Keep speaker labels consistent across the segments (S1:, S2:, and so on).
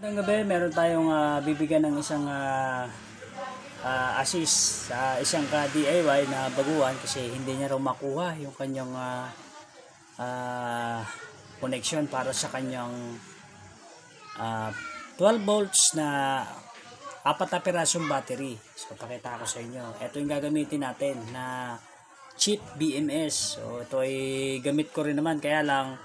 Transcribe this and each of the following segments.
S1: Ngayong gabi, meron tayong bibigyan ng isang assist sa isang DIY na baguhan kasi hindi niya raw makuha yung kanyang connection para sa kanyang 12 volts na 4 na pirasong battery. So pakita ko sa inyo. Ito yung gagamitin natin na cheap BMS. So ito ay gamit ko rin naman, kaya lang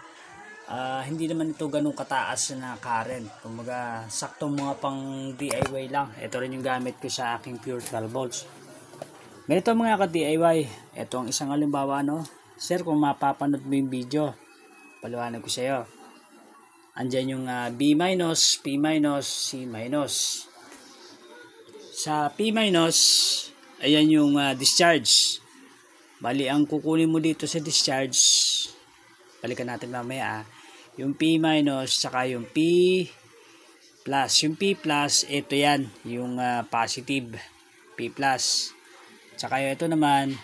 S1: hindi naman ito ganun kataas na current. Kumbaga saktong mga pang DIY lang. Ito rin yung gamit ko sa aking pure 12 volts. Ganito mga ka-DIY. Ito ang isang halimbawa, no? Sir, kung mapapanood mo yung video, paliwanag ko sa iyo. Andyan yung B-, P-, C-. Sa P-, ayan yung discharge. Bali, ang kukunin mo dito sa discharge, balikan natin mamaya, yung P- saka yung P+. Yung P+, ito yan, yung positive P+. Saka ito naman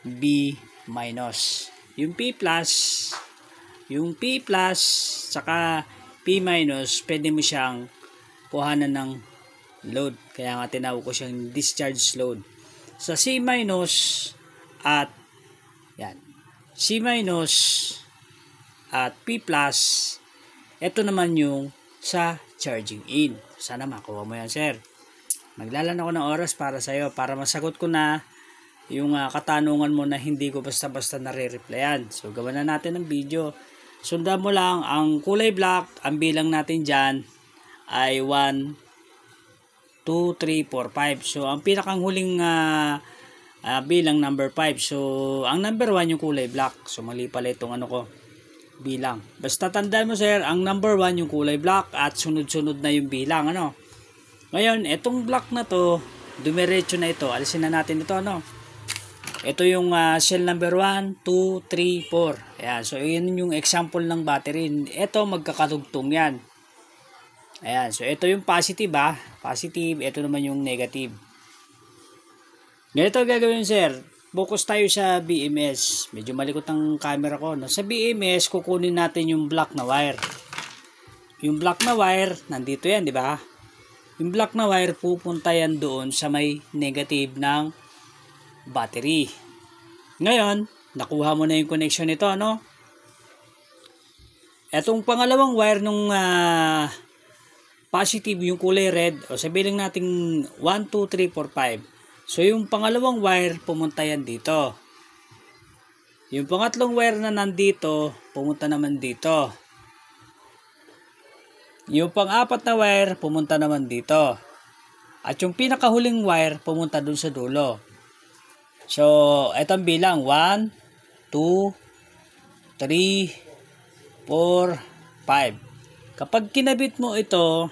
S1: B-. Yung P+, saka P-, pwede mo siyang kuhanan ng load. Kaya nga tinawag ko siyang discharge load. Sa C- at yan, C- at P+, ito naman yung sa charging in. Sana makuha mo yan, sir. Maglalaan ako ng oras para sa iyo, para masagot ko na yung katanungan mo na hindi ko basta-basta nare-replyan. So gawa na natin ng video. Sundan mo lang ang kulay black. Ang bilang natin dyan ay 1, 2, 3, 4, 5. So ang pinakang huling bilang number 5. So ang number 1 yung kulay black. So mali pala itong bilang. Basta tandaan mo, sir, ang number 1 yung kulay black at sunod-sunod na yung bilang, Ngayon, itong black na to, dumiretso na ito. Alisin na natin ito, Ito yung cell number 1, 2, 3, 4. Ayan, so yun yung example ng battery. Ito magkakatugtong yan. Ayan, so ito yung positive, positive, ito naman yung negative. Ganito gagawin, sir. Focus tayo sa BMS. Medyo malikot ang camera ko. Sa BMS, kukunin natin yung black na wire. Yung black na wire, nandito yan, di ba? Yung black na wire, pupunta yan doon sa may negative ng battery. Ngayon, nakuha mo na yung connection nito, Etong pangalawang wire nung positive, yung kulay red, o sabihin natin 1, 2, 3, 4, 5. So, yung pangalawang wire, pumunta yan dito. Yung pangatlong wire na nandito, pumunta naman dito. Yung pang-apat na wire, pumunta naman dito. At yung pinakahuling wire, pumunta dun sa dulo. So, etong bilang 1, 2, 3, 4, 5. Kapag kinabit mo ito,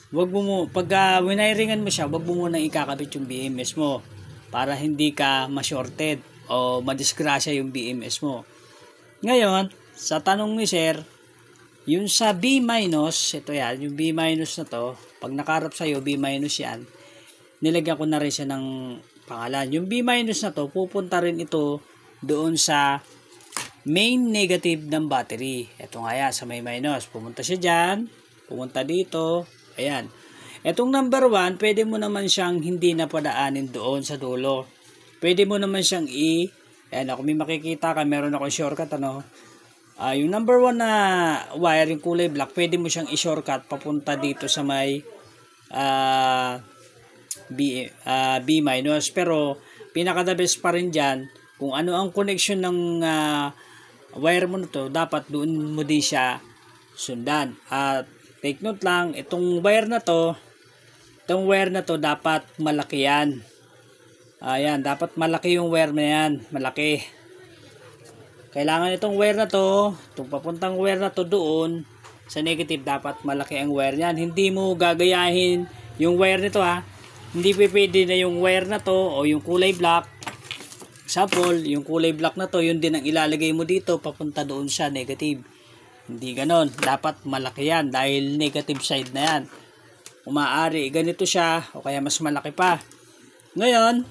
S1: pag winiringan mo siya, wag mo muna ikakabit yung BMS mo para hindi ka ma-shorted o madisgrasya yung BMS mo. Ngayon, sa tanong ni sir, yung sa B-, ito yan, yung B- na to, pag nakarap sa'yo, B- yan, nilagyan ko na rin siya ng pangalan. Yung B- na to, pupunta rin ito doon sa main negative ng battery. Ito nga yan, sa may minus. Pumunta siya dyan, pumunta dito, ayan. Etong number 1, pwede mo naman siyang hindi na padaanin doon sa dulo. Pwede mo naman siyang ayan, kung may makikita ka, meron akong shortcut, yung number 1 na wire, yung kulay black, pwede mo siyang i-shortcut papunta dito sa may B-. Pero pinaka the best pa rin dyan, kung ano ang connection ng wire mo na to, dapat doon mo din siya sundan. At take note lang, itong wire na to dapat malaki yan. Ayan, dapat malaki yung wire na yan, malaki. Kailangan itong wire na to, itong papuntang wire na to doon sa negative, dapat malaki ang wire niyan. Hindi mo gagayahin yung wire nito, Hindi pwede na yung wire na to o yung kulay black. Example, yung kulay black na to, yun din ang ilalagay mo dito papunta doon sa negative. Hindi ganon. Dapat malaki yan dahil negative side na yan. Kung maaari, ganito siya o kaya mas malaki pa. Ngayon,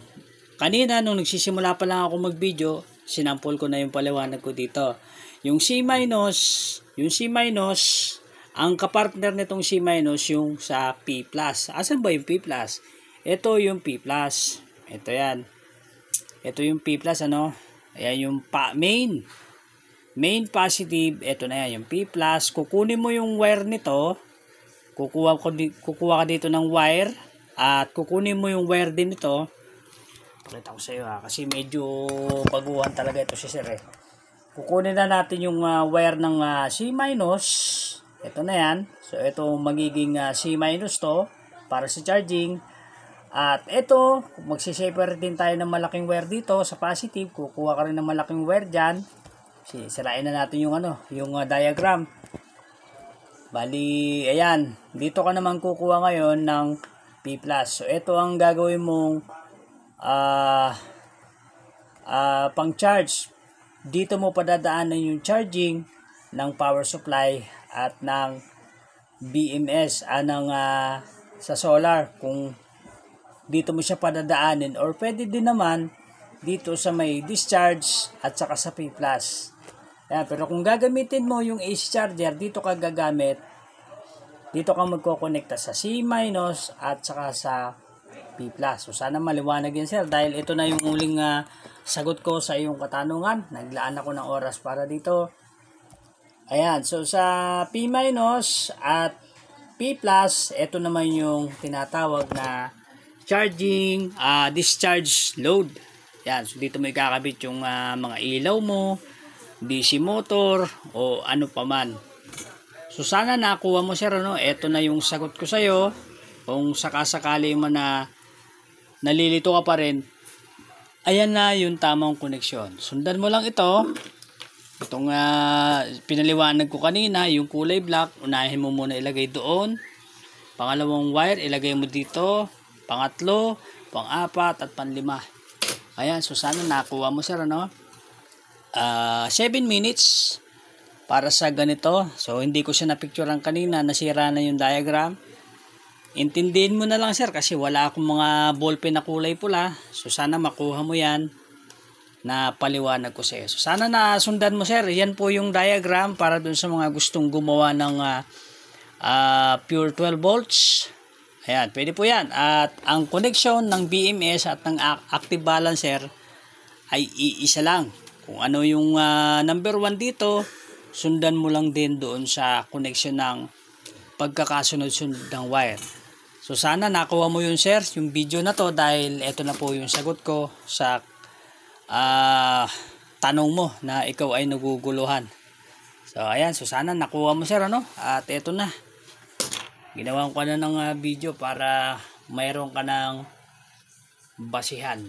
S1: kanina nung nagsisimula pa lang ako mag-video, sinampol ko na yung paliwanag ko dito. Yung C-, Ang kapartner nitong C- yung sa P+. Asan ba yung P+? Ito yung P+. Ito yan. Ito yung P+, ano? Ayan yung main positive. Ito na yan, yung P+. Kukunin mo yung wire nito. Kukuha ka dito ng wire. At kukunin mo yung wire din nito. Pakita ko sa iyo kasi medyo baguhan talaga ito si sir eh. Kukunin na natin yung wire ng C-. Ito na yan. So ito magiging C- to para sa charging. At ito, magsiseparate din tayo ng malaking wire dito sa positive. Kukuha ka rin ng malaking wire dyan. Sirain na natin yung yung diagram. Bali, ayan. Dito ka naman kukuha ngayon ng P+. So ito ang gagawin mong pang charge. Dito mo padadaanan yung charging ng power supply at ng BMS sa solar. Kung dito mo siya padadaanin, or pwede din naman dito sa may discharge at saka sa P+. Ayan, pero kung gagamitin mo yung AC charger, dito ka gagamit, dito ka magkokonekta sa C- at saka sa P+. So sana maliwanag yan sir, dahil ito na yung uling sagot ko sa iyong katanungan. Naglaan ako ng oras para dito. Ayan, so sa P- at P+, ito naman yung tinatawag na charging discharge load. Ayan, so dito mo ikakabit yung mga ilaw mo, DC motor o ano pa man. So sana nakuha mo sir, ito na yung sagot ko sa iyo. Kung sakasakali mo na nalilito ka pa rin, ayan na yung tamang koneksyon. Sundan mo lang ito. Itong pinaliwanag ko kanina, yung kulay black, unahin mo muna ilagay doon. Pangalawang wire, ilagay mo dito. Pangatlo, pang-apat, at panlima. Ayan, so sana nakuha mo sir, 7 minutes para sa ganito. So hindi ko siya na-picturean kanina, nasira na yung diagram. Intindihin mo na lang sir kasi wala akong mga ballpen na kulay pula. So sana makuha mo yan na paliwanag ko sa iyo. So sana nasundan mo sir. Yan po yung diagram para dun sa mga gustong gumawa ng pure 12 volts. Ayan, pwede po yan. At ang connection ng BMS at ng active balancer ay iisa lang. Kung ano yung number 1 dito, sundan mo lang din doon sa connection ng pagkakasunod-sunod ng wire. So sana nakuha mo yun sir, yung video na to, dahil ito na po yung sagot ko sa tanong mo na ikaw ay naguguluhan. So ayan, so sana nakuha mo sir, at ito na. Ginawan ko na ng video para mayroon ka ng basihan.